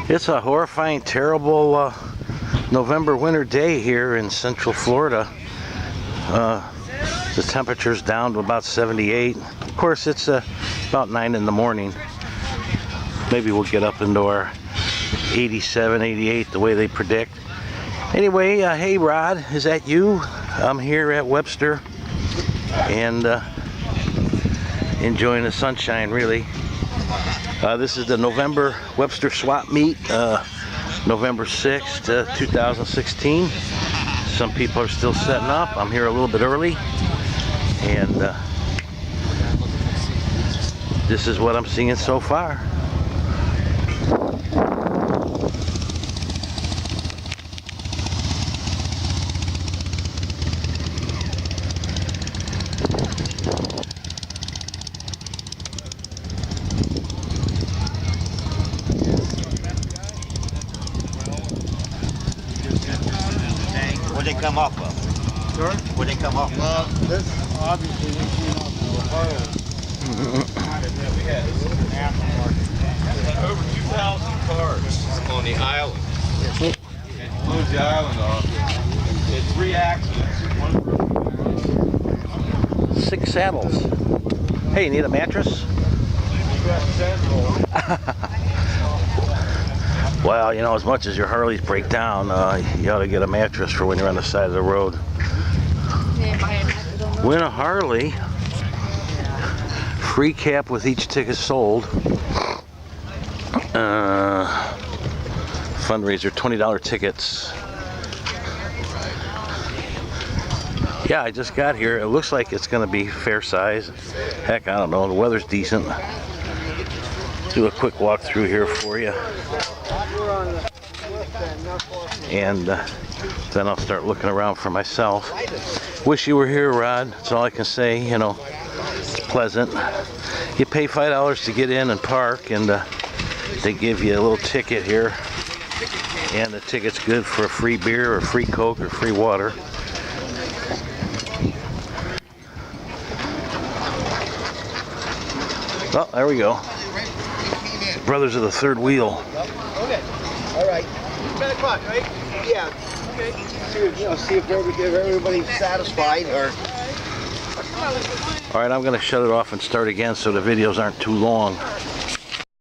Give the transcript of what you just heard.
It's a horrifying, terrible November winter day here in Central Florida. The temperature's down to about 78. Of course, it's about 9 in the morning. Maybe we'll get up into our 87, 88, the way they predict. Anyway, hey Rod, is that you? I'm here at Webster and enjoying the sunshine, really. This is the November Webster swap meet, November 6th, 2016. Some people are still setting up. I'm here a little bit early, and this is what I'm seeing so far. Where'd they come off of? Sure? Where'd they come off of? Well, this obviously we came off of Ohio. Over 2,000 cars on the island. It blew the island off. It's 3 accidents. 6 saddles. Hey, you need a mattress? Well, you know, as much as your Harleys break down, you ought to get a mattress for when you're on the side of the road. Win a Harley. Free cap with each ticket sold. Fundraiser, $20 tickets. Yeah, I just got here. It looks like it's going to be fair size. Heck, I don't know. The weather's decent. Do a quick walk through here for you. And then I'll start looking around for myself. Wish you were here, Rod. That's all I can say. You know, it's pleasant. You pay $5 to get in and park, and they give you a little ticket here. And the ticket's good for a free beer or free Coke or free water. Oh, there we go. Brothers of the Third Wheel. Okay. All right. 10 o'clock, right? Yeah. Okay. See if everybody's satisfied, or. All right, I'm going to shut it off and start again so the videos aren't too long.